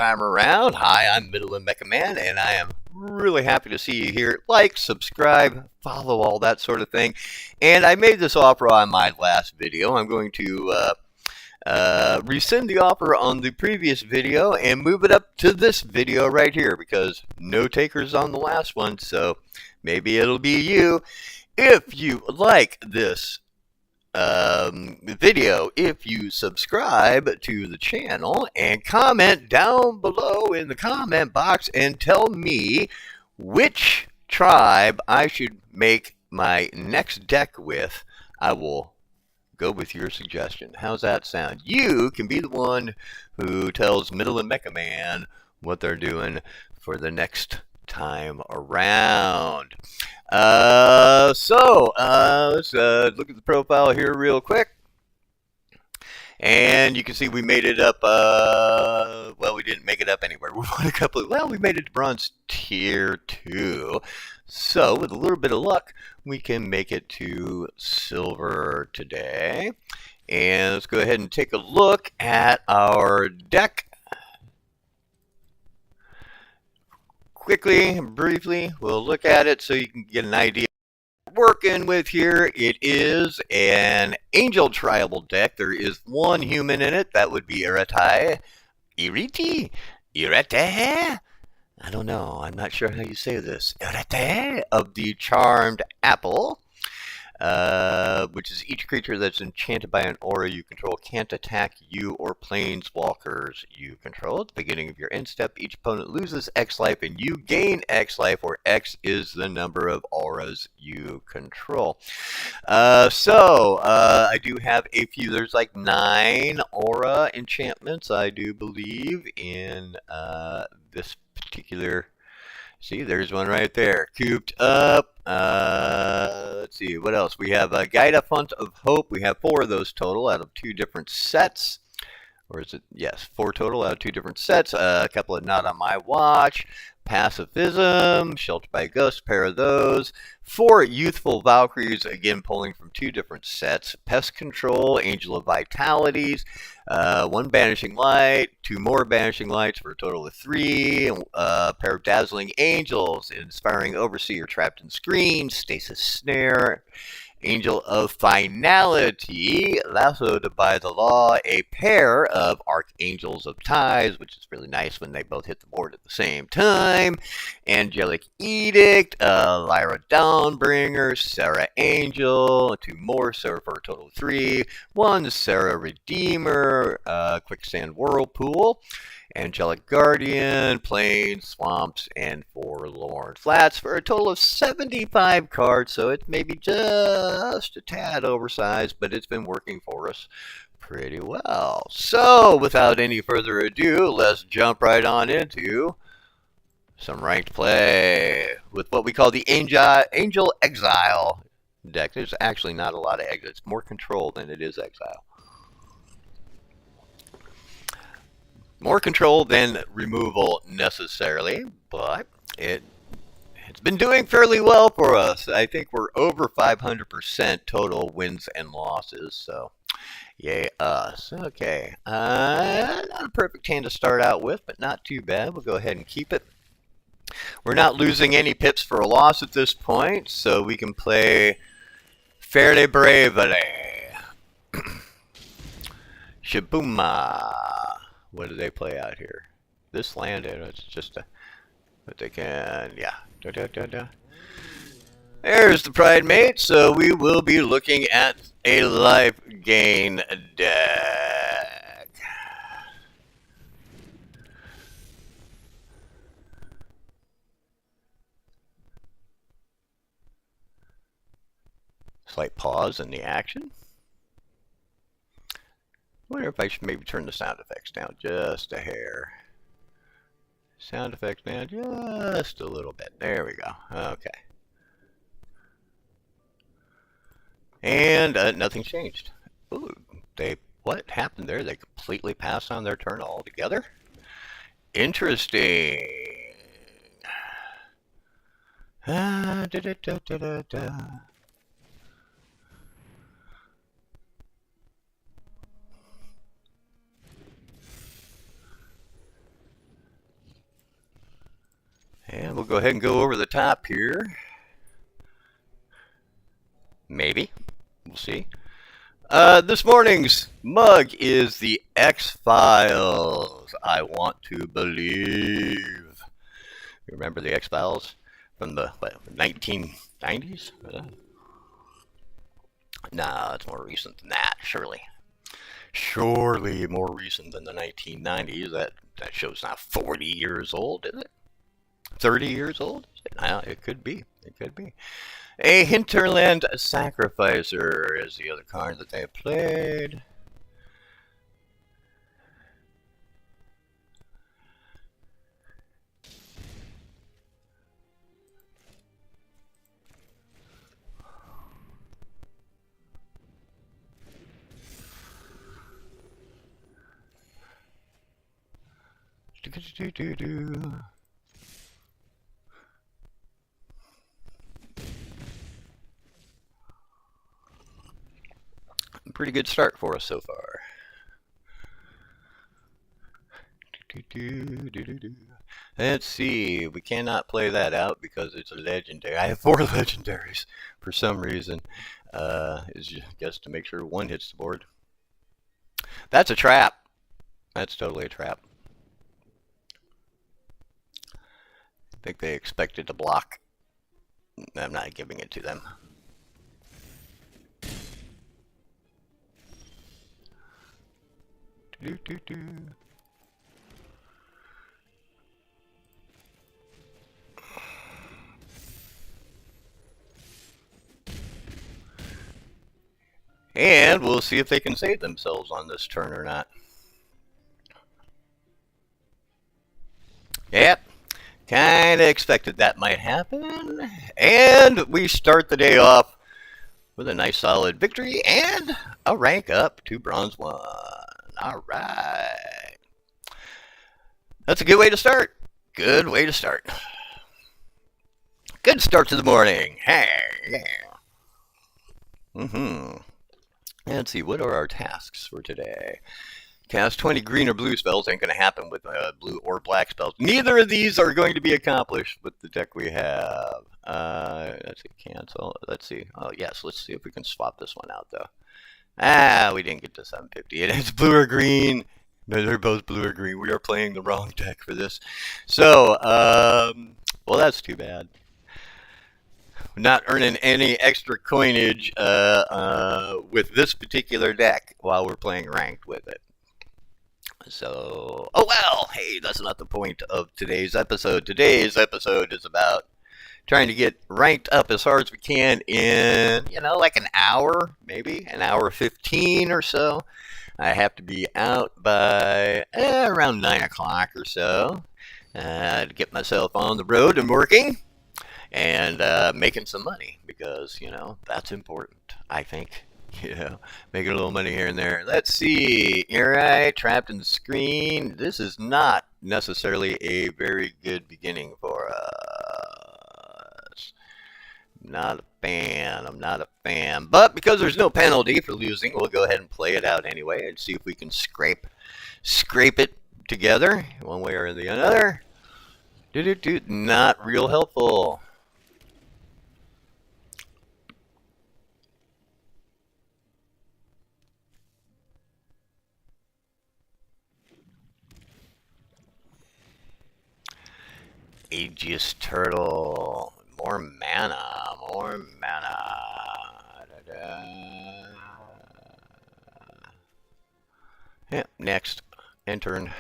time around. Hi, I'm Middle and Mecha Man, and I am really happy to see you here. Like, subscribe, follow, all that sort of thing. And I made this offer on my last video. I'm going to rescind the offer on the previous video and move it up to this video right here because no takers on the last one, so maybe it'll be you. If you like this video, if you subscribe to the channel and comment down below in the comment box and tell me which tribe I should make my next deck with, I will go with your suggestion. How's that sound? You can be the one who tells Middle and Mecha Man what they're doing for the next time around. Let's look at the profile here real quick. And you can see we made it up, well, we didn't make it up anywhere. We won a couple we made it to bronze tier 2. So with a little bit of luck, we can make it to silver today. And let's go ahead and take a look at our deck. Quickly and briefly, we'll look at it so you can get an idea what we're working with here. It is an angel tribal deck. There is one human in it. That would be Irete. I don't know. I'm not sure how you say this. Irete of the Charmed Apple. Which is each creature that's enchanted by an aura you control can't attack you or planeswalkers you control. At the beginning of your end step, each opponent loses X life and you gain X life, where X is the number of auras you control. I do have a few. There's like 9 aura enchantments, I do believe, in this particular. See, there's one right there. Cooped up. Let's see, what else? We have a Gaida Font of Hope. We have 4 of those total out of 2 different sets. Or is it? Yes, 4 total out of 2 different sets. A couple of Not on My Watch. Pacifism. Sheltered by Ghost, pair of those. 4 Youthful Valkyries, again pulling from 2 different sets. Pest Control, Angel of Vitalities. 1 Banishing Light, 2 more Banishing Lights for a total of 3. A pair of Dazzling Angels, Inspiring Overseer, Trapped in Screen, Stasis Snare, Angel of Finality, Lassoed by the Law, a pair of Archangels of Ties, which is really nice when they both hit the board at the same time, Angelic Edict, Lyra Dawnbringer, Sarah Angel, 2 more, Sarah for a total of 3, 1 Sarah Redeemer, Quicksand Whirlpool, Angelic Guardian, Plains, Swamps, and Forlorn Flats for a total of 75 cards. So it's maybe just a tad oversized, but it's been working for us pretty well. So without any further ado, let's jump right on into some ranked play with what we call the Angel Exile deck. There's actually not a lot of exile. It's more control than it is exile. More control than removal necessarily, but it's been doing fairly well for us. I think we're over 500% total wins and losses, so yay us. Okay, not a perfect hand to start out with, but not too bad. We'll go ahead and keep it. We're not losing any pips for a loss at this point, so we can play fairly bravely. Shabooma. What do they play out here? This land, it's just a, but they can, yeah. There's the Pride Mate, so we will be looking at a life gain deck. Slight pause in the action. I wonder if I should maybe turn the sound effects down just a hair. Sound effects down just a little bit. There we go. Okay. And nothing changed. Ooh, what happened there? They completely passed on their turn altogether? Interesting. Da, da, da, da, da. And we'll go ahead and go over the top here. Maybe. We'll see. This morning's mug is the X-Files. I want to believe. Remember the X-Files from the 1990s? No, it's more recent than that, surely. Surely more recent than the 1990s. That show's not 40 years old, is it? 30 years old? It could be. It could be. A Hinterland Sacrificer is the other card that they played. Pretty good start for us so far. Let's see. We cannot play that out because it's a legendary. I have 4 legendaries for some reason. Is just to make sure one hits the board. That's a trap. That's totally a trap. I think they expected to block. I'm not giving it to them. And we'll see if they can save themselves on this turn or not. Yep. Kind of expected that might happen. And we start the day off with a nice solid victory and a rank up to Bronze 1. All right. That's a good way to start. Good way to start. Good start to the morning. Hey, yeah. Let's see, what are our tasks for today? Cast 20 green or blue spells. Ain't going to happen with blue or black spells. Neither of these are going to be accomplished with the deck we have. Let's see, cancel. Let's see. Oh, yes, let's see if we can swap this one out, though. We didn't get to 750. It's blue or green. No, they're both blue or green. We are playing the wrong deck for this. So, well, that's too bad. We're not earning any extra coinage with this particular deck while we're playing ranked with it. So, oh well, hey, that's not the point of today's episode. Today's episode is about trying to get ranked up as hard as we can in, like an hour, maybe an hour 15 or so. I have to be out by around 9 o'clock or so to get myself on the road and working and making some money because, that's important, I think. Making a little money here and there. Let's see. All right, trapped in the screen. This is not necessarily a very good beginning for us. Not a fan. I'm not a fan. But because there's no penalty for losing, we'll go ahead and play it out anyway and see if we can scrape it together one way or the other. Not real helpful. Aegis Turtle. More mana. Da-da. Yep, next. Enter.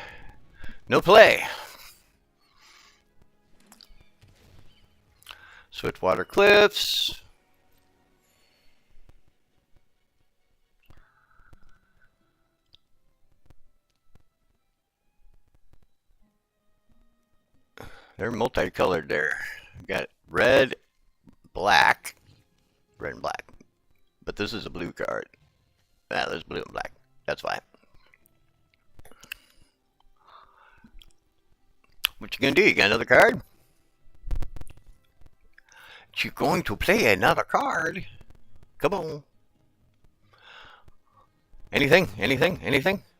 No play. Swiftwater Cliffs. They're multicolored there. We've got red, black, red and black. But this is a blue card. There's blue and black. That's why. What you gonna do? You got another card? You're going to play another card? Come on. Anything?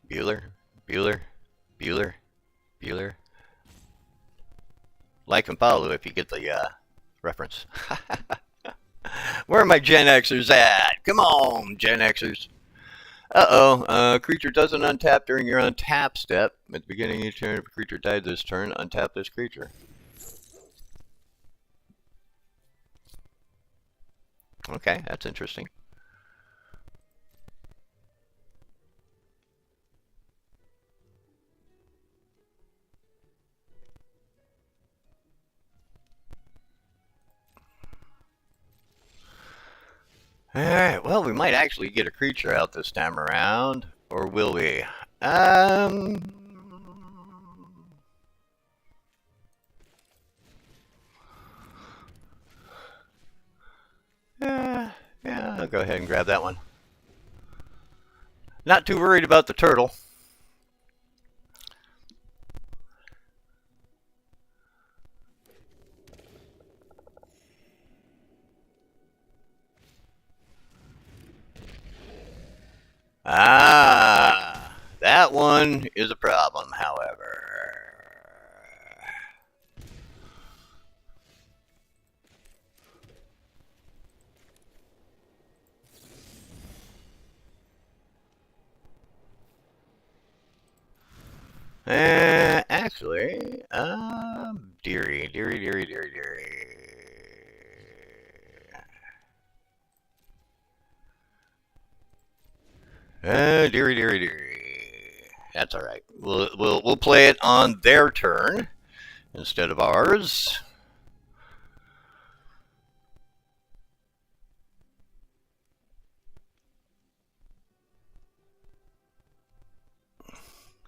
Bueller. like and follow if you get the reference. Where are my Gen Xers at? Come on, Gen Xers. Uh-oh. Creature doesn't untap during your untap step. At the beginning of each turn, if a creature died this turn, untap this creature. Okay, that's interesting. Alright, well, we might actually get a creature out this time around. Or will we? Yeah, I'll go ahead and grab that one. Not too worried about the turtle. Ah, that one is a problem, however. Actually, dearie. Dearie. That's all right. We'll play it on their turn instead of ours.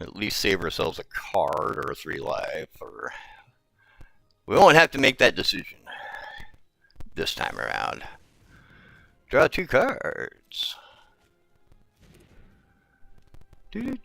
At least save ourselves a card or a 3 life, or we won't have to make that decision this time around. Draw 2 cards. Do.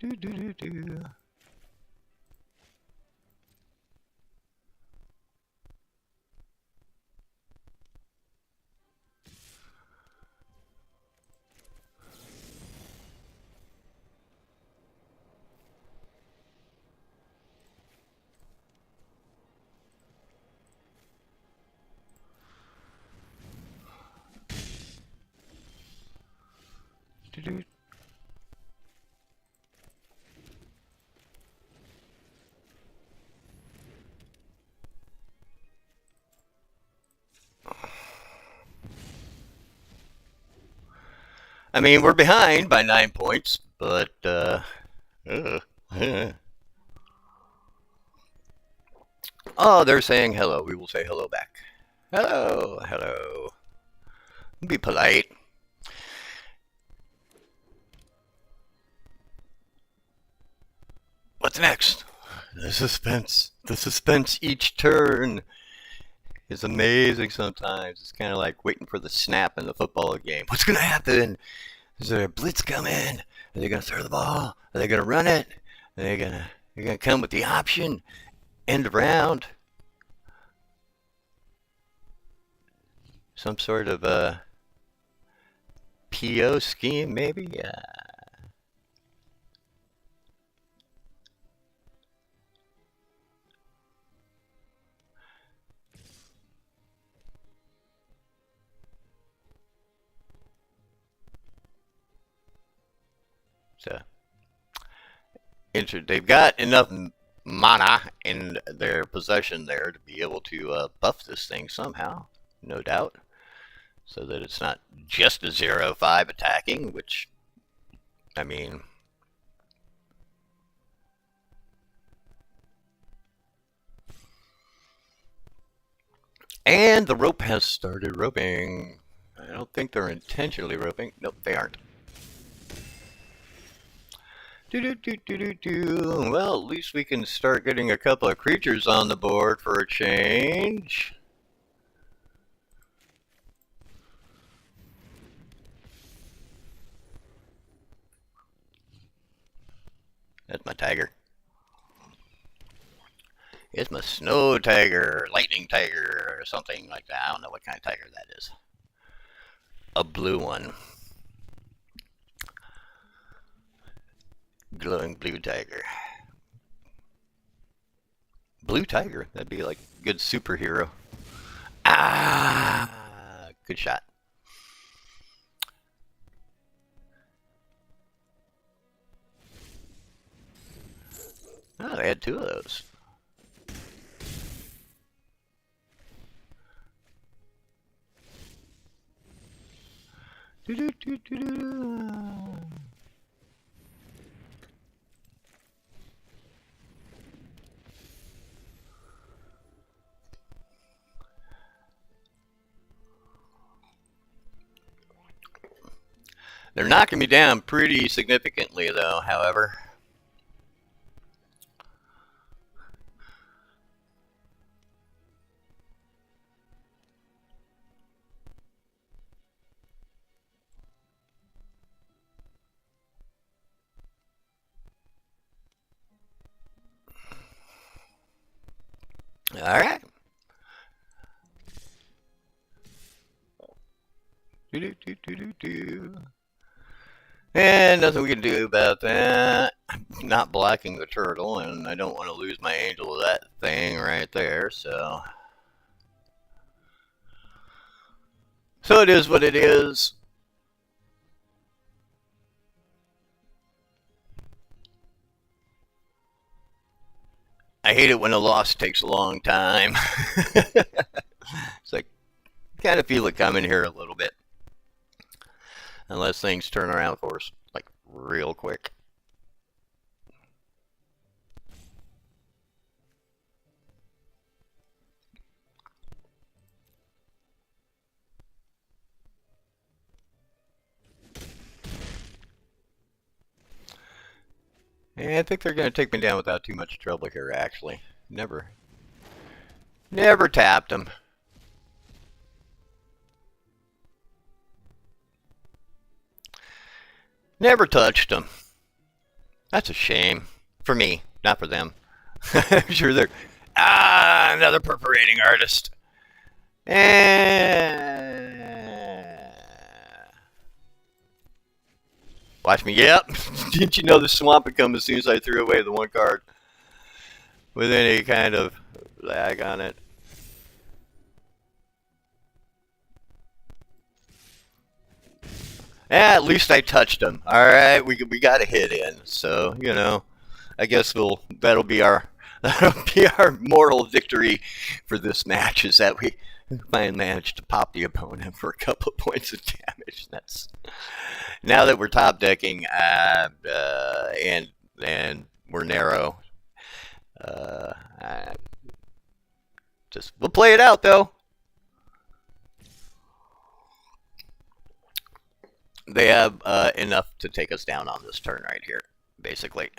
I mean, we're behind by 9 points, but oh, they're saying hello. We will say hello back. Hello. Be polite. What's next? The suspense each turn is amazing sometimes. It's kind of like waiting for the snap in the football game. What's going to happen? Is there a blitz coming? Are they going to throw the ball? Are they going to run it? Are they going to come with the option? End of round? Some sort of a PO scheme, maybe? So, they've got enough mana in their possession there to be able to buff this thing somehow, no doubt, so that it's not just a 0-5 attacking, which, I mean, and the rope has started roping. I don't think they're intentionally roping. Nope, they aren't. Well, at least we can start getting a couple of creatures on the board for a change. That's my tiger. It's my snow tiger, lightning tiger, or something like that. I don't know what kind of tiger that is. A blue one. Glowing blue tiger. Blue Tiger. That'd be like a good superhero. Ah, good shot. Oh, they had 2 of those. They're knocking me down pretty significantly, though, however. All right. And nothing we can do about that. I'm not blocking the turtle, and I don't want to lose my angel of that thing right there, so. So it is what it is. I hate it when a loss takes a long time. It's like, kind of feel it coming here a little bit. Unless things turn around for us, like, real quick. And I think they're going to take me down without too much trouble here, actually. Never tapped them. Never touched them. That's a shame. For me, not for them. I'm sure they're... Ah, another perforating artist. And... Watch me. Yep. Didn't you know the swamp would come as soon as I threw away the 1 card? With any kind of lag on it. At least I touched him. All right, we got a hit in. So, you know, I guess that'll be our moral victory for this match, is that we finally managed to pop the opponent for a couple of points of damage. That's now that we're top decking and we're narrow. We'll play it out though. They have enough to take us down on this turn right here, basically.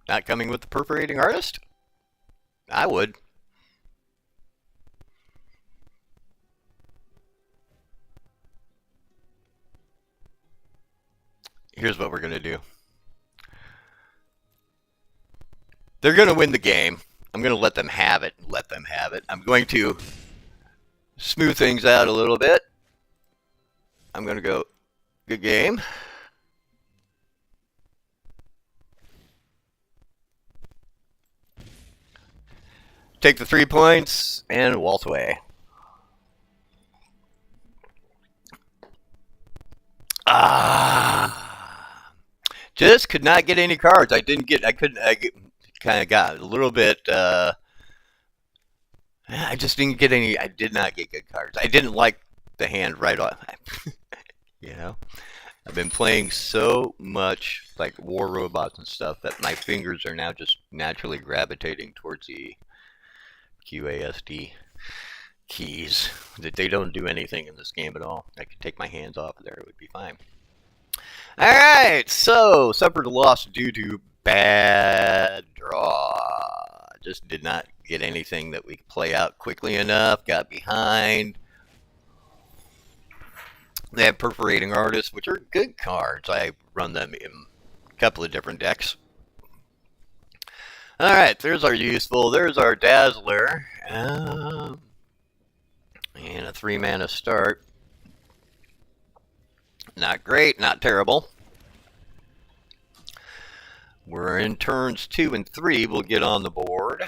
Not coming with the perforating artist? I would. Here's what we're going to do. They're going to win the game. I'm going to let them have it. I'm going to smooth things out a little bit. I'm going to go, good game. Take the 3 points and waltz away. Just could not get any cards. I kind of got a little bit, I just didn't get any, I did not get good cards. I didn't like the hand right off. You know, I've been playing so much like War Robots and stuff that my fingers are now just naturally gravitating towards the QASD keys. That they don't do anything in this game at all. I could take my hands off of there, it would be fine. Alright, so suffered a loss due to bad draw. Just did not get anything that we could play out quickly enough. Got behind. They have perforating artists, which are good cards. I run them in a couple of different decks. Alright, there's our useful. There's our Dazzler. And a 3-mana start. Not great, not terrible. We're in turns 2 and 3. We'll get on the board.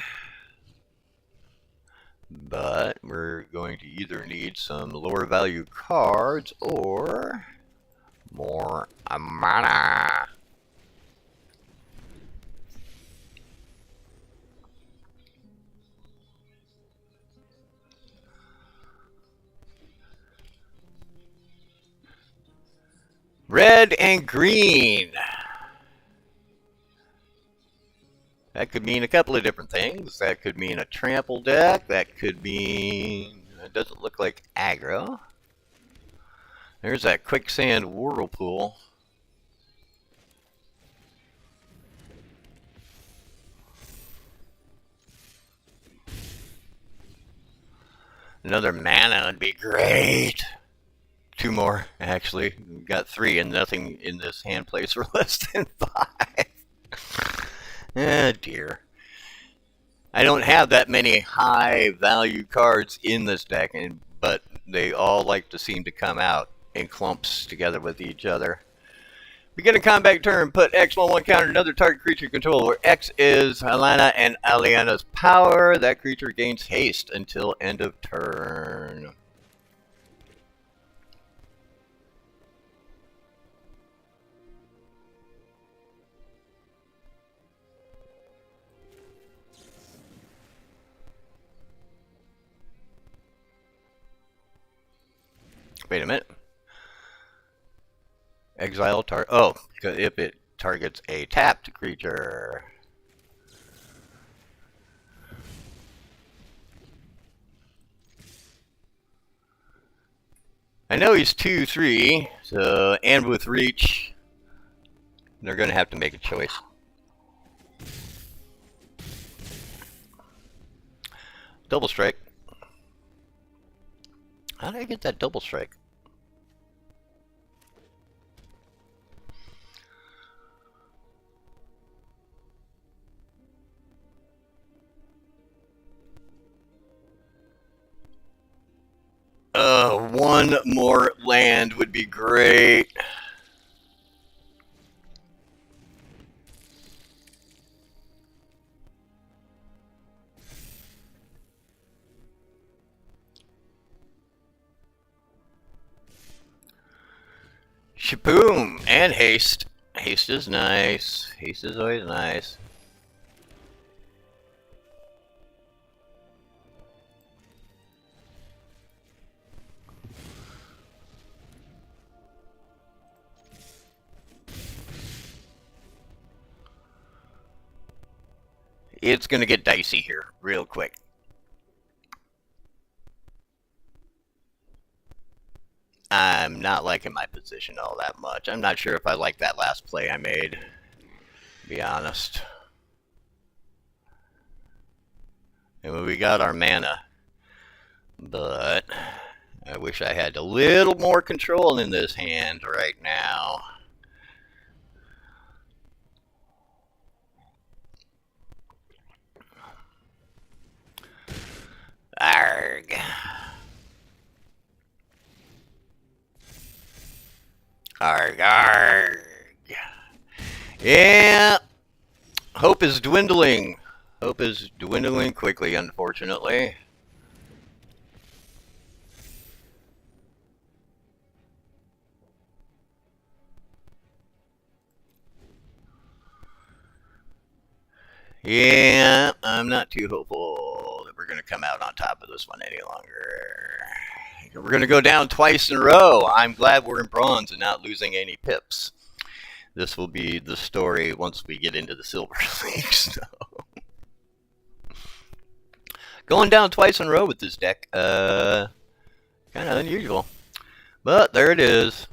But we're going to either need some lower value cards or more mana. Red and green. That could mean a couple of different things. That could mean a trample deck. That could mean, it doesn't look like aggro. There's that quicksand whirlpool. Another mana would be great. 2 more, actually. We've got 3 and nothing in this hand plays for less than 5. Oh dear. I don't have that many high value cards in this deck, but they all like to seem to come out in clumps together with each other. Begin a combat turn, put X11 counter another target creature you control, where X is Alana and Aliana's power. That creature gains haste until end of turn. Wait a minute. Exile target. Oh, if it targets a tapped creature. I know he's 2/3, so and with reach, they're going to have to make a choice. Double strike. How did I get that double strike? One more land would be great. Shaboom! And haste. Haste is nice. Haste is always nice. It's going to get dicey here real quick. I'm not liking my position all that much. I'm not sure if I like that last play I made, to be honest. And we got our mana, but I wish I had a little more control in this hand right now. Arg. Arg, arg. Yeah. Hope is dwindling. Hope is dwindling quickly, unfortunately. Yeah, I'm not too hopeful that we're going to come out on top of this one any longer. We're going to go down twice in a row. I'm glad we're in bronze and not losing any pips. This will be the story once we get into the silver league. So. Going down twice in a row with this deck, kind of unusual. But there it is.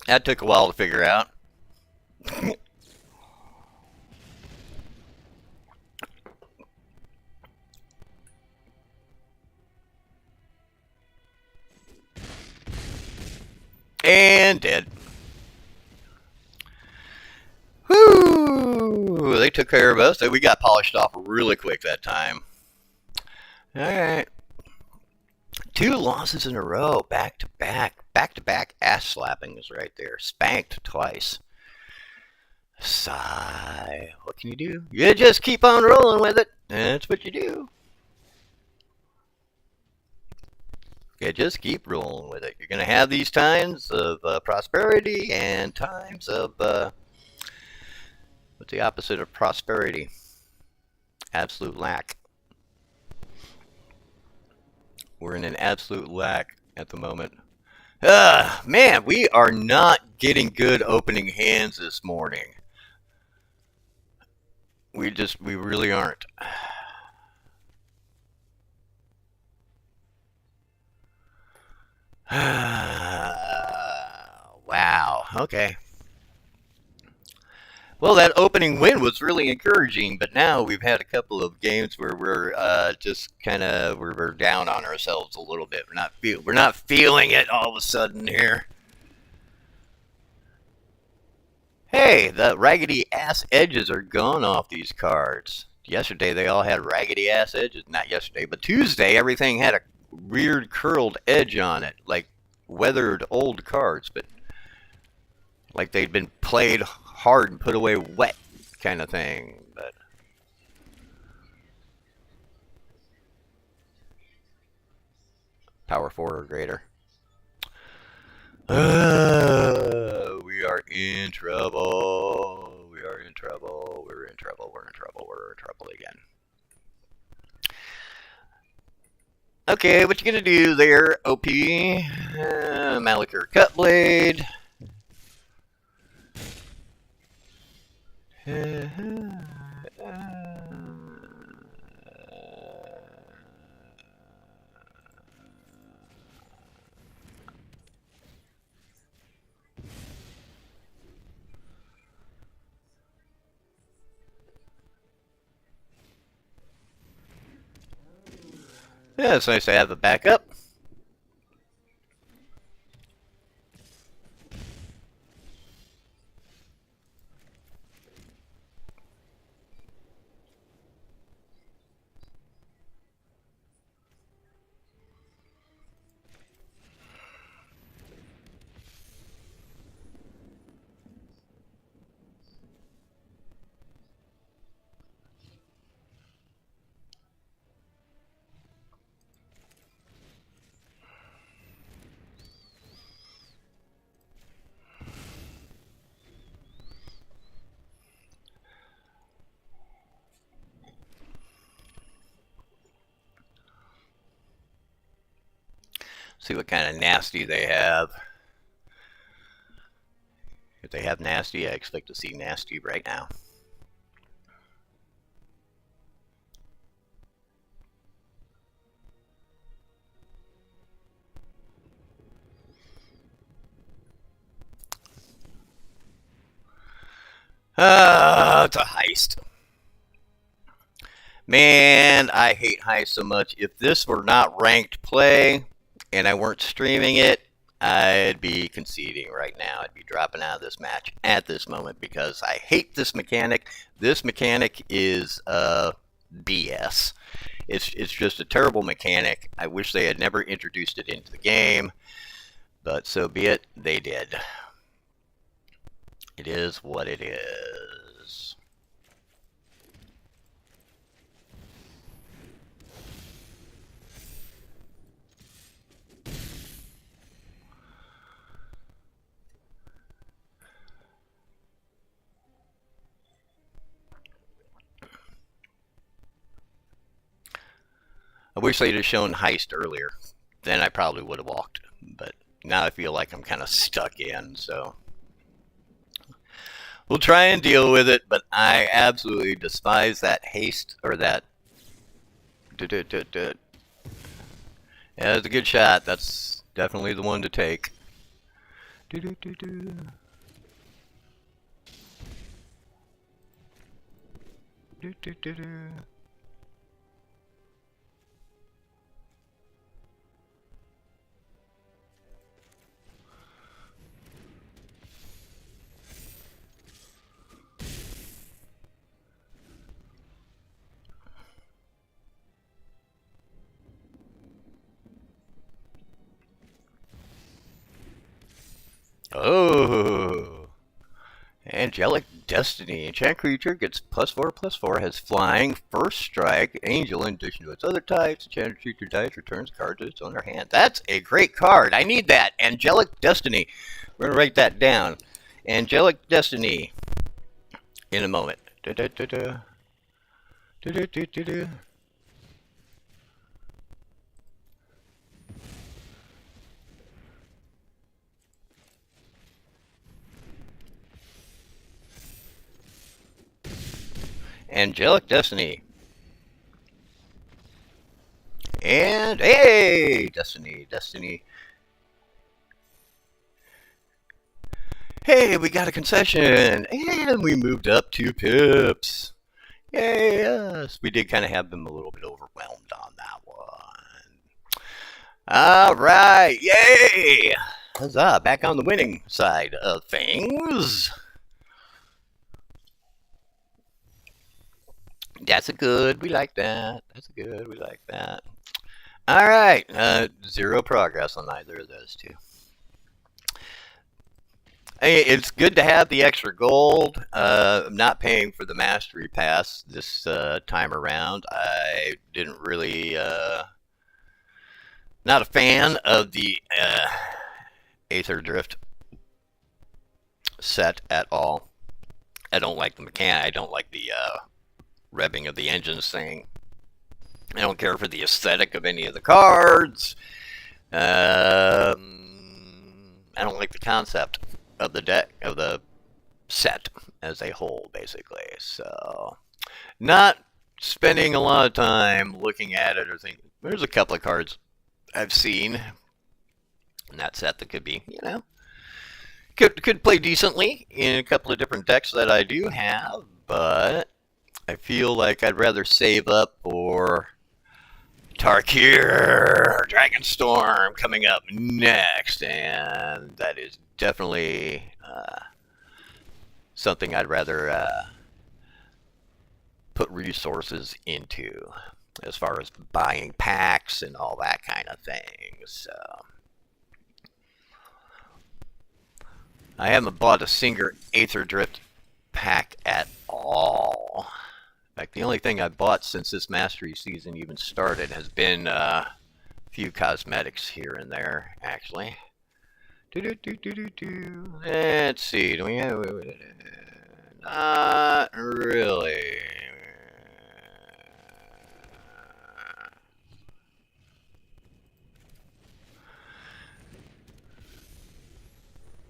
That took a while to figure out. And dead. Whoo! They took care of us. We got polished off really quick that time. Alright. 2 losses in a row, back to back. Back to back ass slappings right there. Spanked twice. Sigh. What can you do? You just keep on rolling with it. That's what you do. You just keep rolling with it. You're going to have these times of prosperity and times of, what's the opposite of prosperity? Absolute lack. We're in an absolute lack at the moment. Man, we are not getting good opening hands this morning. We really aren't. Wow, okay. Well, that opening win was really encouraging, but now we've had a couple of games where we're just kind of we're down on ourselves a little bit. We're not feeling it all of a sudden here. Hey, the raggedy ass edges are gone off these cards. Yesterday they all had raggedy ass edges. Not yesterday, but Tuesday everything had a weird curled edge on it, like weathered old cards, but like they'd been played hard and put away wet kind of thing. But power 4 or greater. We are in trouble. We are in trouble. We're in trouble. We're in trouble. We're in trouble again. Okay, what you gonna do there, OP? Malachir Cutblade. Yeah, it's nice to have a backup. See what kind of nasty they have. If they have nasty, I expect to see nasty right now. It's a heist. Man, I hate heist so much. If this were not ranked play and I weren't streaming it, I'd be conceding right now. I'd be dropping out of this match at this moment because I hate this mechanic. This mechanic is BS. It's just a terrible mechanic. I wish they had never introduced it into the game, but so be it. They did. It is what it is. I wish they'd have shown heist earlier. Then I probably would have walked. But now I feel like I'm kind of stuck in, so we'll try and deal with it. But I absolutely despise that haste or that. Yeah, that's a good shot. That's definitely the one to take. Oh. Angelic Destiny. Enchant creature gets +4/+4, has flying, first strike, angel in addition to its other types. Enchanted creature dies, returns card to its owner hand. That's a great card. I need that. Angelic Destiny. We're going to write that down. Angelic Destiny. In a moment. Da, da, da, da. Da, da, da, da, da. Angelic Destiny. And, hey! Destiny. Hey, we got a concession! And we moved up 2 pips. Yay, yes. We did kind of have them a little bit overwhelmed on that one. All right, yay! Huzzah, back on the winning side of things. That's a good. We like that. That's a good. We like that. All right. 0 progress on either of those two. Hey, it's good to have the extra gold. I'm not paying for the mastery pass this time around. I didn't really. Not a fan of the Aether Drift set at all. I don't like the mechanic. I don't like the revving of the engines thing. I don't care for the aesthetic of any of the cards. I don't like the concept of the deck, of the set as a whole, basically. So, not spending a lot of time looking at it or thinking. There's a couple of cards I've seen in that set that could be, could play decently in a couple of different decks that I do have, but I feel like I'd rather save up for Tarkir Dragonstorm coming up next, and that is definitely something I'd rather put resources into as far as buying packs and all that kind of thing. So I haven't bought a single Aether Drift pack at all. In fact, the only thing I've bought since this Mastery season even started has been a few cosmetics here and there, actually. Let's see. Do we have... Not really.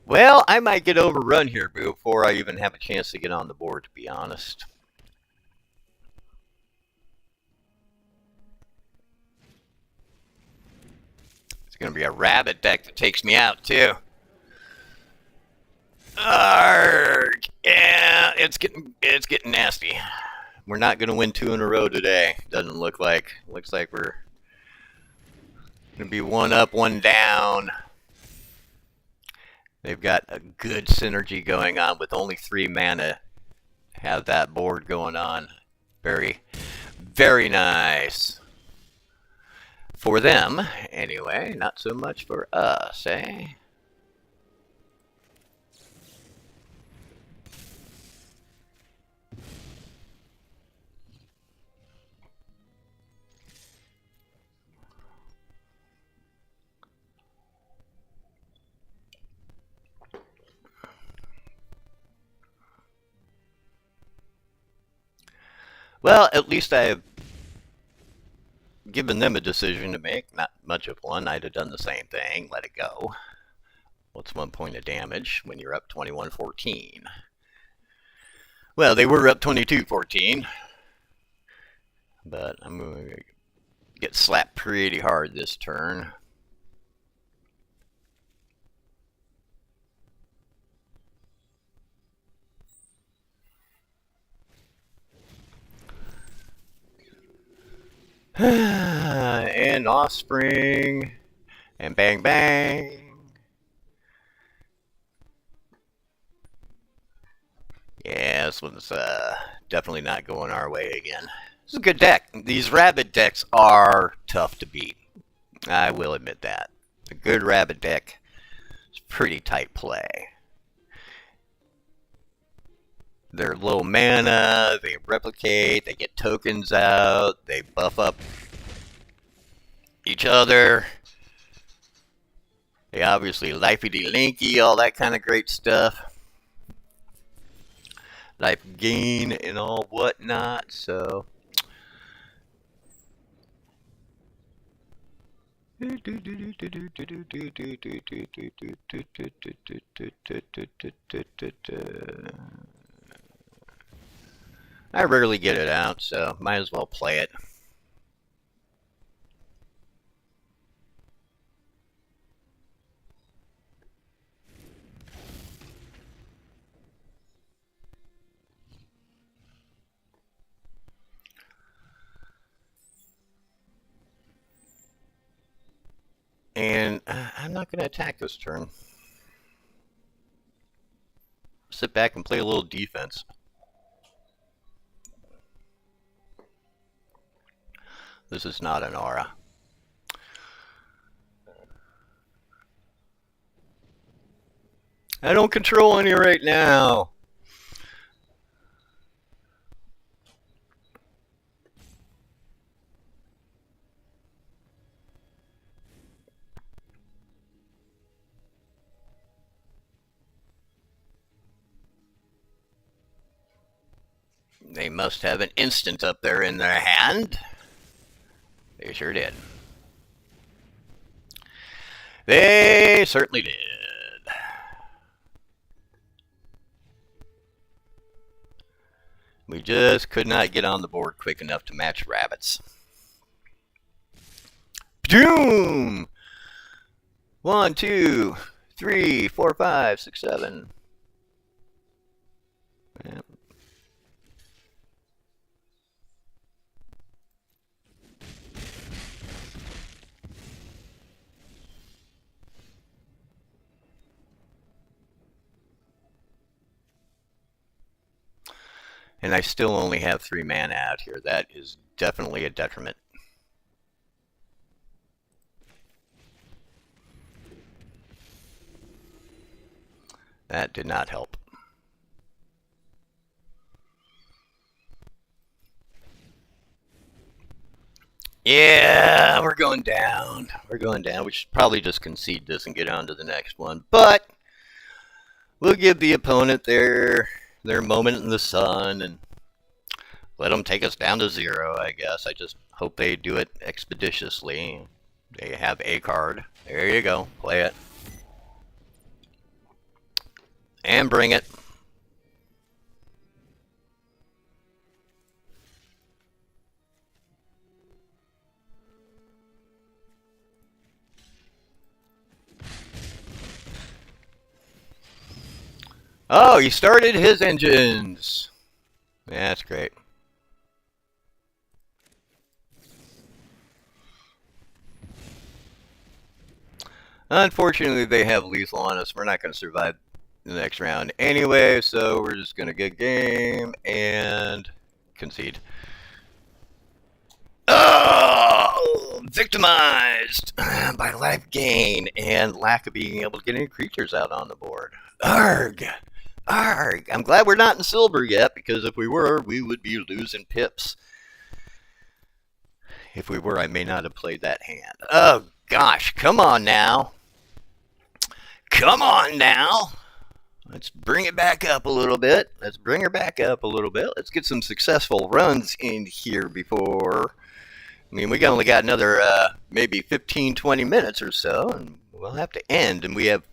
Well, I might get overrun here before I even have a chance to get on the board, to be honest. Gonna be a rabbit deck that takes me out too. Arrgh. Yeah, it's getting nasty. We're not gonna win 2 in a row today. Doesn't look like. Looks like we're gonna be 1 up, 1 down. They've got a good synergy going on with only 3 mana. Have that board going on. Very, very nice. For them, anyway, not so much for us, eh? Well, at least I have given them a decision to make. Not much of one. I'd have done the same thing. Let it go. What's 1 point of damage when you're up 21-14? Well, they were up 22-14. But I'm going to get slapped pretty hard this turn. And Offspring. And bang bang. Yeah, this one's definitely not going our way again. This is a good deck. These rabbit decks are tough to beat. I will admit that. A good rabbit deck It's pretty tight play. They're low mana, they replicate, they get tokens out, they buff up each other. They obviously lifey-de-linky, all that kind of great stuff. Life gain and all whatnot, so. I rarely get it out, so might as well play it. And I'm not going to attack this turn. Sit back and play a little defense. This is not an aura. I don't control any right now. They must have an instant up there in their hand. They sure did. They certainly did. We just could not get on the board quick enough to match rabbits. Boom! 1, 2, 3, 4, 5, 6, 7. Yep. And I still only have 3 mana out here. That is definitely a detriment. That did not help. Yeah, we're going down. We're going down. We should probably just concede this and get on to the next one. But we'll give the opponent their moment in the sun and let them take us down to 0, I guess. I just hope they do it expeditiously. They have a card. There you go. Play it. And bring it. Oh, he started his engines. Yeah, that's great. Unfortunately, they have lethal on us. We're not going to survive the next round anyway, so we're just going to get game and concede. Oh! Victimized by life gain and lack of being able to get any creatures out on the board. Arg! Arg! I'm glad we're not in silver yet, because if we were, we would be losing pips. If we were, I may not have played that hand. Oh, gosh. Come on now. Come on now. Let's bring it back up a little bit. Let's bring her back up a little bit. Let's get some successful runs in here before. I mean, we only got another maybe 15, 20 minutes or so, and we'll have to end. And we have,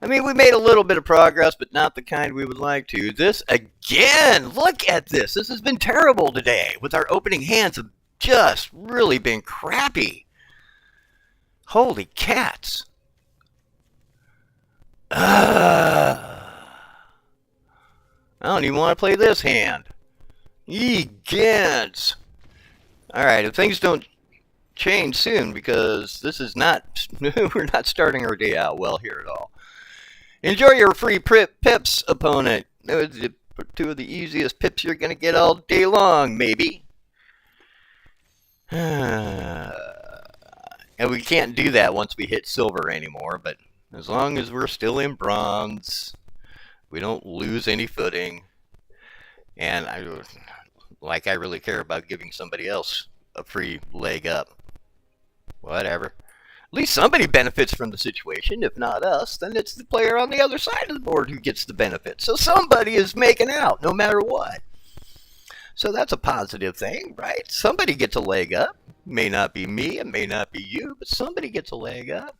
I mean, we made a little bit of progress, but not the kind we would like to. This, again, look at this. This has been terrible today, with our opening hands have just really been crappy. Holy cats. I don't even want to play this hand. Egads. Alright, if things don't change soon, because this is not, we're not starting our day out well here at all. Enjoy your free pips, opponent. Those are 2 of the easiest pips you're going to get all day long, maybe. And we can't do that once we hit silver anymore, but As long as we're still in bronze, we don't lose any footing. And I really care about giving somebody else a free leg up. Whatever. At least somebody benefits from the situation. If not us, then it's the player on the other side of the board who gets the benefit. So somebody is making out, no matter what. So that's a positive thing, right? Somebody gets a leg up. May not be me, it may not be you, but somebody gets a leg up.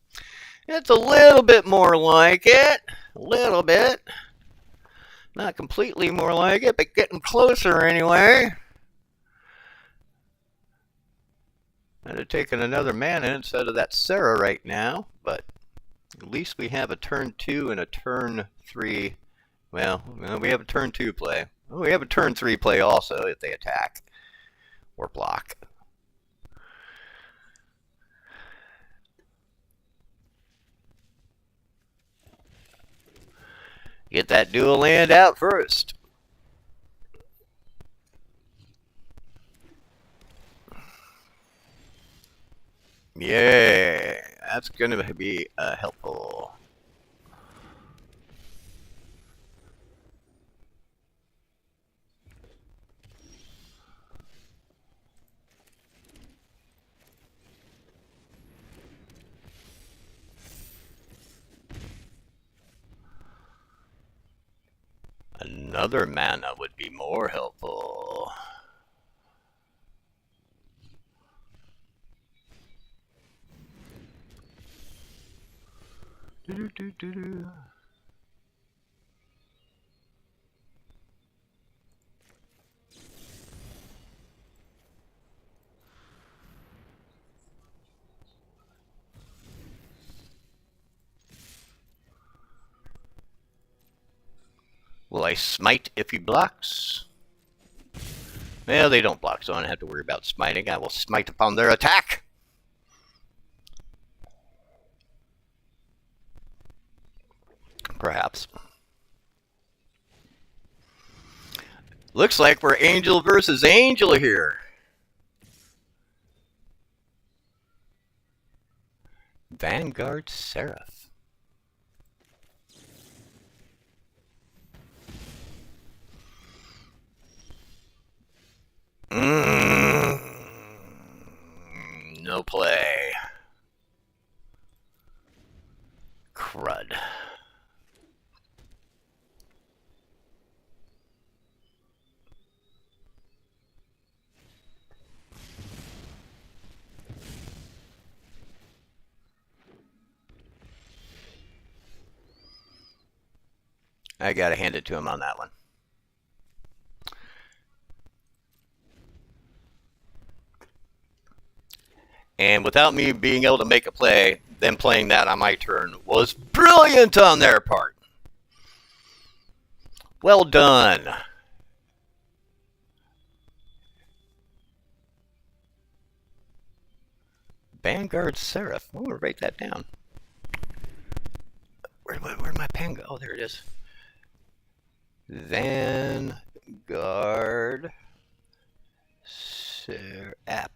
It's a little bit more like it. A little bit. Not completely more like it, but getting closer anyway. I'd have taken another mana instead of that Sarah right now, but at least we have a turn 2 and a turn 3. Well, we have a turn 2 play. Well, we have a turn 3 play also if they attack or block. Get that dual land out first. Yeah, that's going to be helpful. Another mana would be more helpful. Will I smite if he blocks? Well, they don't block, so I don't have to worry about smiting. I will smite upon their attack. Perhaps. Looks like we're angel versus angel here. Vanguard Seraph. No play. Crud. I gotta hand it to him on that one. And without me being able to make a play, them playing that on my turn was brilliant on their part. Well done. Vanguard Seraph. I'm going to write that down. Where'd my pen go? Oh, there it is. Vanguard Seraph.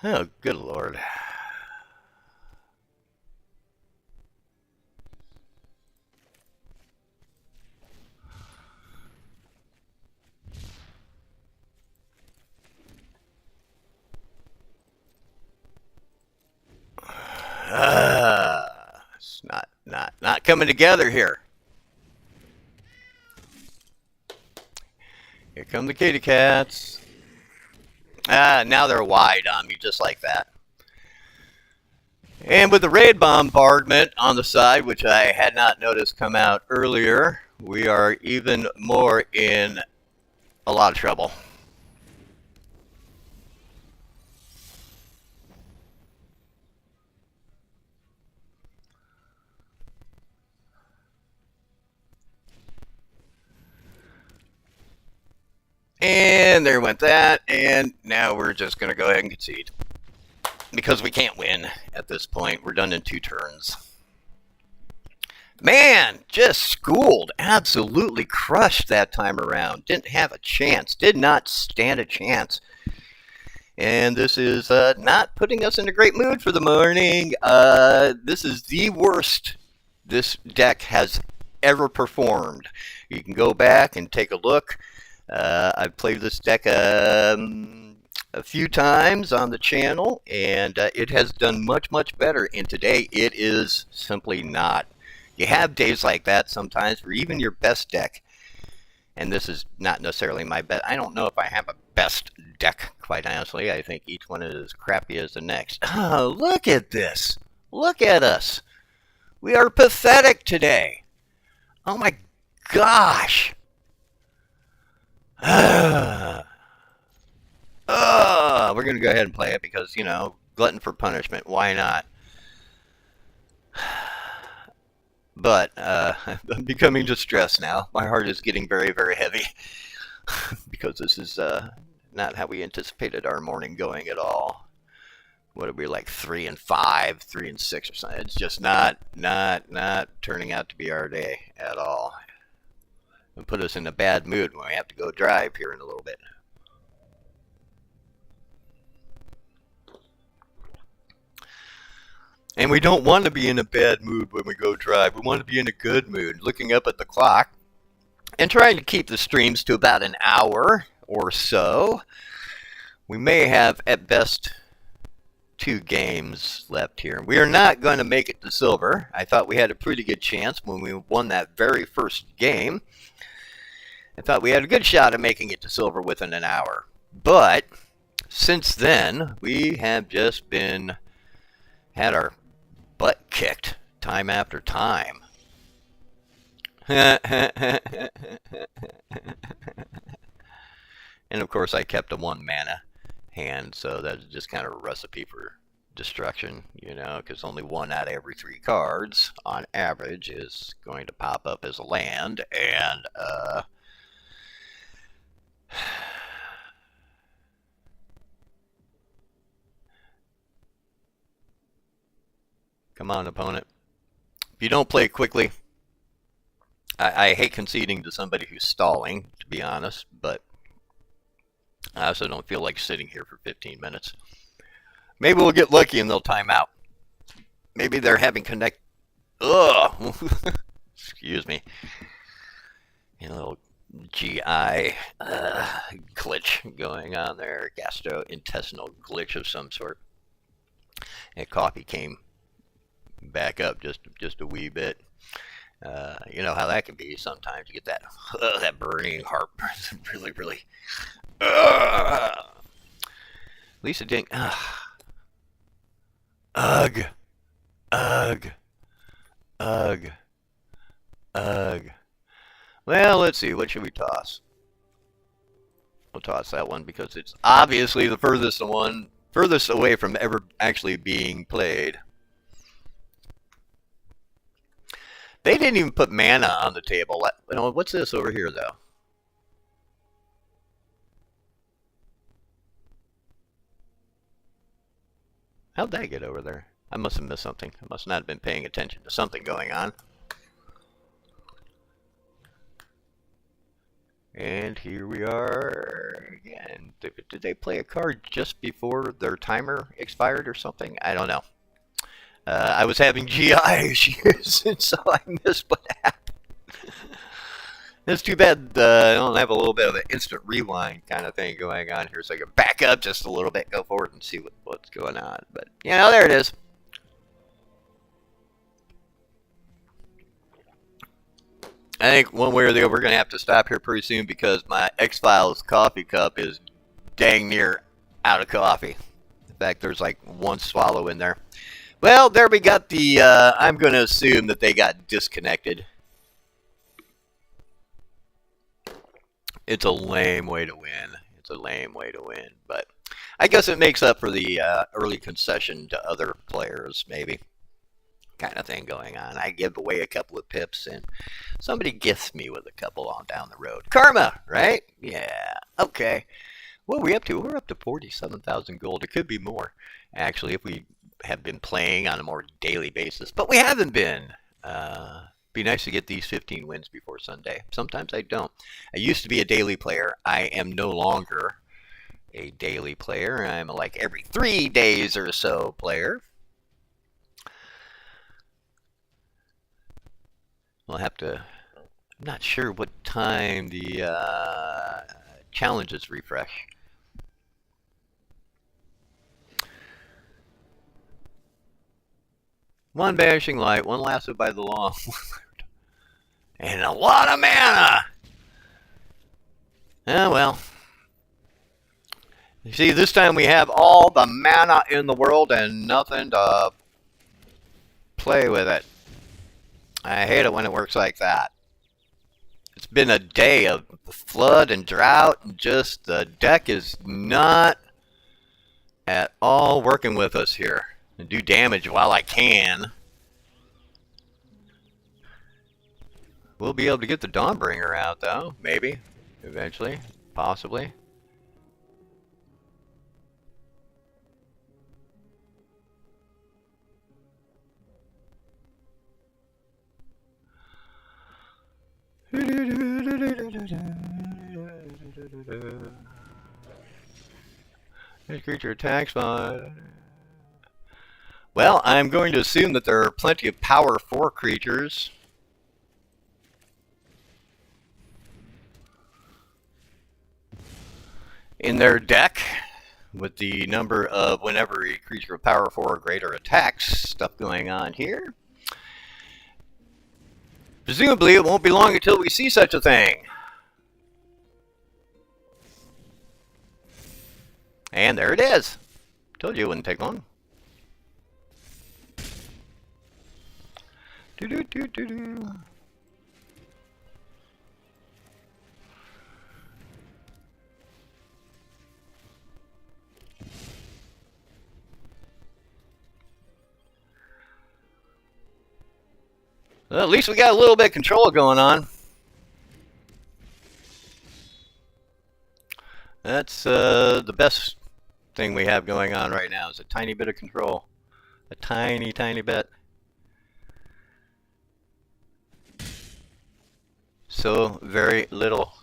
Oh, good Lord. It's not coming together here. Here come the kitty cats. Now they're wide on me, just like that. And with the raid bombardment on the side, which I had not noticed come out earlier, we are even more in a lot of trouble. And there went that. And now we're just going to go ahead and concede. Because we can't win at this point. We're done in 2 turns. Man, just schooled. Absolutely crushed that time around. Didn't have a chance. Did not stand a chance. And this is not putting us in a great mood for the morning. This is the worst this deck has ever performed. You can go back and take a look. I've played this deck a few times on the channel, and it has done much, much better. And today, it is simply not. You have days like that sometimes for even your best deck. And this is not necessarily my best. I don't know if I have a best deck, quite honestly. I think each one is as crappy as the next. Oh, look at this. Look at us. We are pathetic today. Oh my gosh. We're going to go ahead and play it because, you know, glutton for punishment. Why not? But I'm becoming distressed now. My heart is getting very, very heavy because this is not how we anticipated our morning going at all. What are we, like 3 and 5, 3 and 6 or something? It's just not turning out to be our day at all. It'll put us in a bad mood when we have to go drive here in a little bit. And we don't want to be in a bad mood when we go drive. We want to be in a good mood. Looking up at the clock and trying to keep the streams to about an hour or so. We may have at best 2 games left here. We are not going to make it to silver. I thought we had a pretty good chance when we won that very first game. I thought we had a good shot at making it to silver within an hour. But since then, we have just had our butt kicked time after time. And of course I kept a 1 mana hand, so that's just kind of a recipe for destruction, you know, because only 1 out of every 3 cards on average is going to pop up as a land, and come on, opponent. If you don't play quickly, I hate conceding to somebody who's stalling, to be honest, but I also don't feel like sitting here for 15 minutes. Maybe we'll get lucky and they'll time out. Maybe they're having connect... Ugh! Excuse me. A little GI glitch going on there. Gastrointestinal glitch of some sort. And coffee came back up just a wee bit. You know how that can be sometimes. You get that burning heartburn. really at least it didn't. Ugh. Well, let's see. What should we toss? We'll toss that one because it's obviously the furthest away from ever actually being played. They didn't even put mana on the table. What's this over here, though? How'd that get over there? I must have missed something. I must not have been paying attention to something going on. And here we are again. Did they play a card just before their timer expired or something? I don't know. I was having GI issues, and so I missed what happened. It's too bad I don't have a little bit of an instant rewind kind of thing going on here, so I can back up just a little bit, go forward, and see what's going on. But, you know, there it is. I think one way or the other we're going to have to stop here pretty soon because my X-Files coffee cup is dang near out of coffee. In fact, there's like 1 swallow in there. Well, there we got the, I'm going to assume that they got disconnected. It's a lame way to win. It's a lame way to win. But I guess it makes up for the early concession to other players, maybe. kind of thing going on. I give away a couple of pips and somebody gifts me with a couple on down the road. Karma, right? Yeah. Okay. What are we up to? We're up to 47,000 gold. It could be more, actually, if we have been playing on a more daily basis. But we haven't been. Be nice to get these 15 wins before Sunday. Sometimes I don't. I used to be a daily player. I am no longer a daily player. I'm like every 3 days or so player. We'll have to. I'm not sure what time the challenges refresh. One bashing light, one lasted by the long, and a lot of mana. Well. You see, this time we have all the mana in the world and nothing to play with it. I hate it when it works like that. It's been a day of flood and drought, and just the deck is not at all working with us here. And do damage while I can. We'll be able to get the Dawnbringer out, though. Maybe. Eventually. Possibly. This creature attacks by... Well, I'm going to assume that there are plenty of power 4 creatures. In their deck, with the number of whenever a creature of power 4 or greater attacks stuff going on here. Presumably, it won't be long until we see such a thing. And there it is. Told you it wouldn't take long. Do-do-do-do-do. Well, at least we got a little bit of control going on. That's the best thing we have going on right now is a tiny bit of control. A tiny, tiny bit. So very little.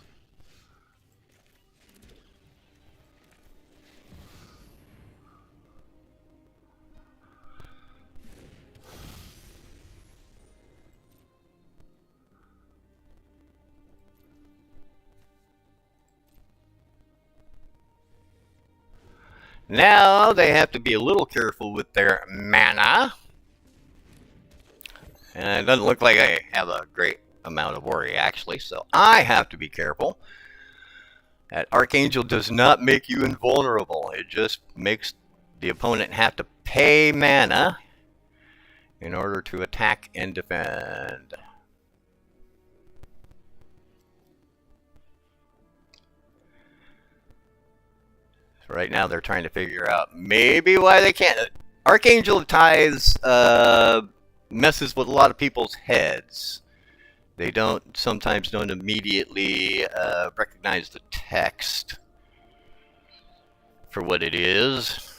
Now they have to be a little careful with their mana. And it doesn't look like I have a great amount of worry, actually, so I have to be careful. That Archangel does not make you invulnerable. It just makes the opponent have to pay mana in order to attack and defend. Right now they're trying to figure out maybe why they can't. Archangel of Tithes messes with a lot of people's heads. They sometimes don't immediately recognize the text for what it is.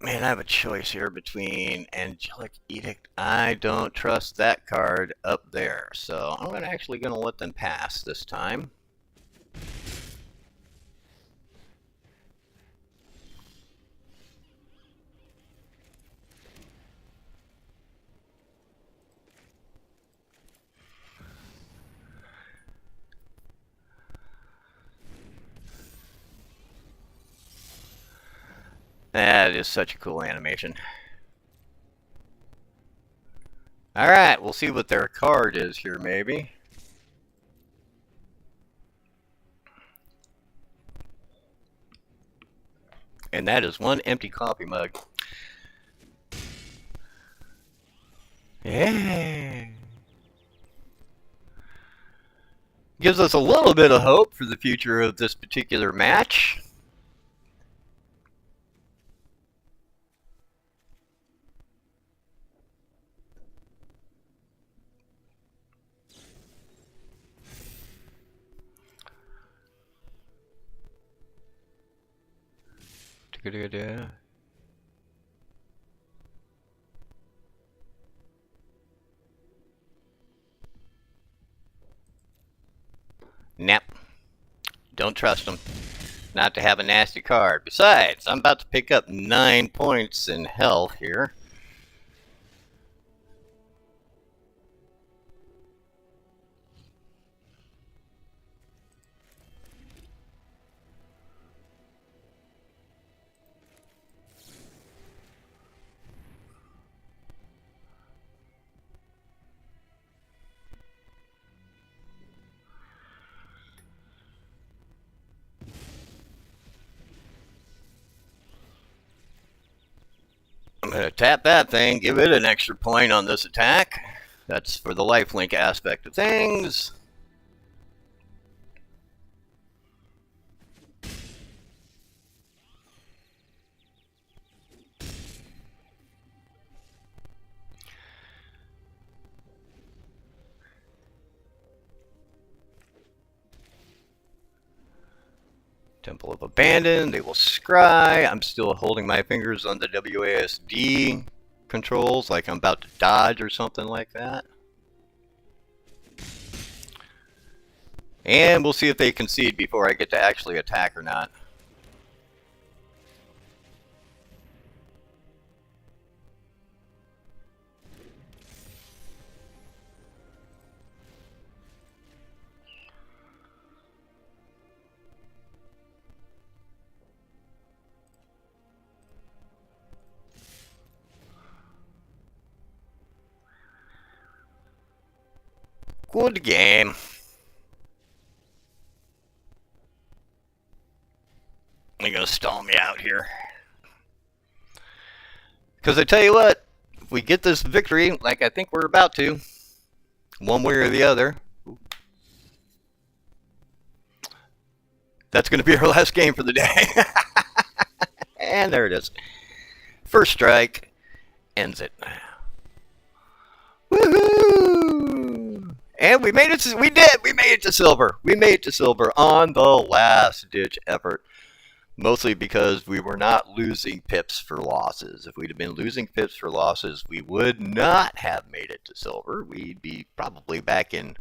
Man, I have a choice here between Angelic Edict. I don't trust that card up there, so I'm actually going to let them pass this time. That is such a cool animation. Alright, we'll see what their card is here, maybe. And that is one empty coffee mug. Yeah. Gives us a little bit of hope for the future of this particular match. Nope. Don't trust them. Not to have a nasty card. Besides, I'm about to pick up 9 points in health here. I'm going to tap that thing, give it an extra point on this attack. That's for the lifelink aspect of things. Temple of Abandon, they will scry. I'm still holding my fingers on the WASD controls like I'm about to dodge or something like that. And we'll see if they concede before I get to actually attack or not. Good game. They're going to stall me out here. Because I tell you what, if we get this victory, like I think we're about to, one way or the other, that's going to be our last game for the day. And there it is. First strike ends it. Woohoo! And we made it to, we made it to silver. We made it to silver on the last ditch effort. Mostly because we were not losing pips for losses. If we'd have been losing pips for losses, we would not have made it to silver. We'd be probably back in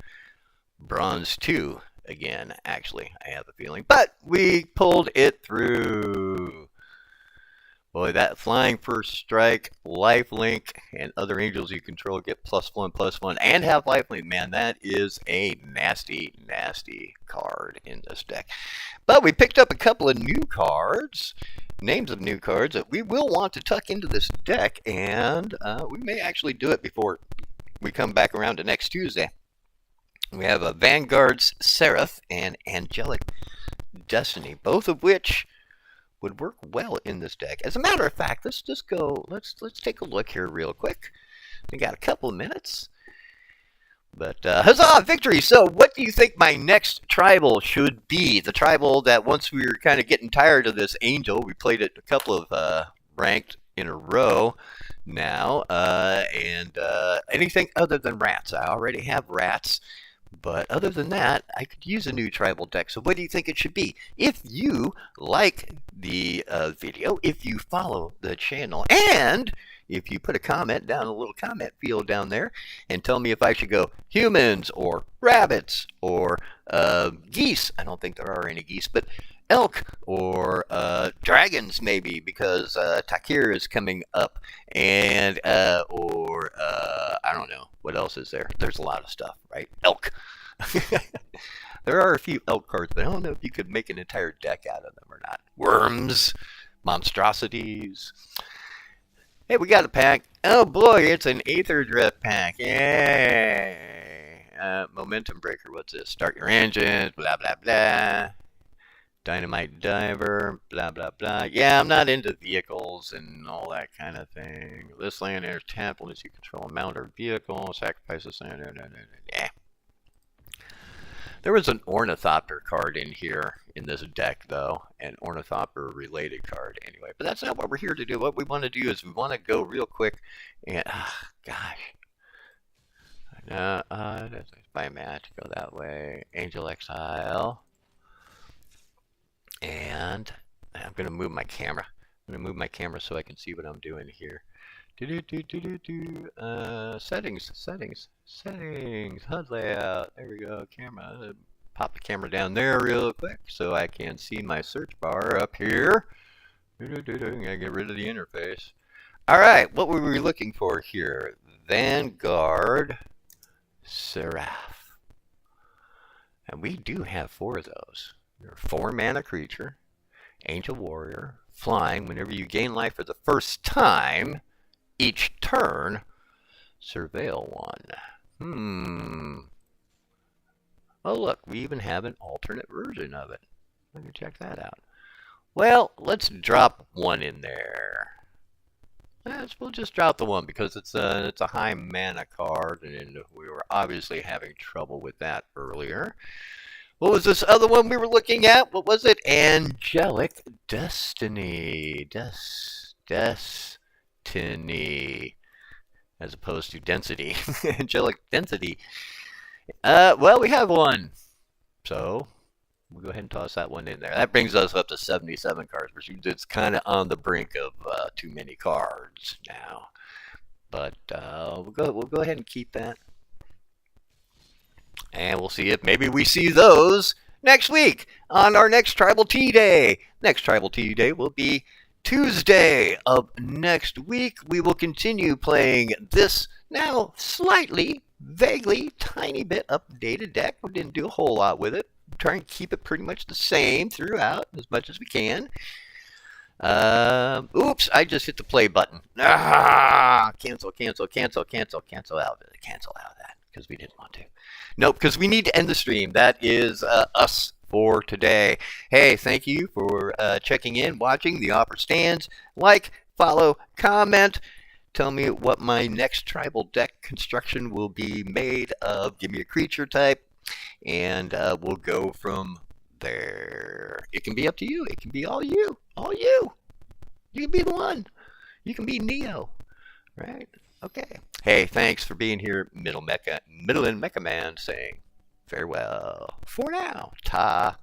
bronze 2 again, actually, I have a feeling. But we pulled it through. Boy, that flying first strike, lifelink, and other angels you control get +1/+1 and have lifelink. Man, that is a nasty, nasty card in this deck. But we picked up a couple of new cards, names of new cards that we will want to tuck into this deck, and we may actually do it before we come back around to next Tuesday. We have a Vanguard's Seraph and Angelic Destiny, both of which would work well in this deck. As a matter of fact, let's just go, let's take a look here real quick. We got a couple of minutes. But huzzah, victory! So what do you think my next tribal should be? The tribal that once we were kind of getting tired of this angel, we played it a couple of ranked in a row now, and anything other than rats. I already have rats. But other than that, I could use a new tribal deck. So what do you think it should be? If you like the video, if you follow the channel, and if you put a comment down, a little comment field down there, and tell me if I should go humans or rabbits or geese. I don't think there are any geese, but elk or dragons maybe, because Takir is coming up, and or I don't know what else is there. There's a lot of stuff, right? Elk. There are a few elk cards, but I don't know if you could make an entire deck out of them or not. Worms, monstrosities. Hey, we got a pack. Oh boy, it's an Aether Drift pack. Yay! Momentum Breaker. What's this? Start your engines. Blah blah blah. Dynamite Diver, blah, blah, blah. Yeah, I'm not into vehicles and all that kind of thing. This land enters tapped unless you control a mount or vehicle. Sacrifice this land. Yeah. There was an ornithopter card in here in this deck, though, an ornithopter related card anyway. But that's not what we're here to do. What we want to do is we want to go real quick and, gosh. That's by match, go that way. Angel Exile. And I'm going to move my camera. I'm going to move my camera so I can see what I'm doing here. Settings, HUD layout. There we go, camera. Pop the camera down there real quick so I can see my search bar up here. Gotta get rid of the interface. All right, what were we looking for here? Vanguard Seraph. And we do have 4 of those. You're a 4-mana creature, Angel Warrior, flying. Whenever you gain life for the first time each turn, surveil 1. Oh look, we even have an alternate version of it. Let me check that out. Well, let's drop 1 in there. We'll just drop the 1 because it's a high mana card, and we were obviously having trouble with that earlier. What was this other one we were looking at? What was it? Angelic Destiny. Destiny. As opposed to density. Angelic Density. Well, we have 1. So, we'll go ahead and toss that 1 in there. That brings us up to 77 cards, which it's kind of on the brink of too many cards now. But we'll go ahead and keep that. And we'll see if maybe we see those next week on our next Tribal Tea Day. Next Tribal Tea Day will be Tuesday of next week. We will continue playing this now slightly, vaguely, tiny bit updated deck. We didn't do a whole lot with it. Try and keep it pretty much the same throughout as much as we can. Oops, I just hit the play button. Cancel out of that because we didn't want to. Nope, because we need to end the stream. That is us for today. Hey, thank you for checking in, watching. The offer stands. Like, follow, comment. Tell me what my next tribal deck construction will be made of. Give me a creature type, and we'll go from there. It can be up to you. It can be all you. All you. You can be the one. You can be Neo. Right? Okay. Hey, thanks for being here. Middle and Mecha Man saying farewell for now. Ta.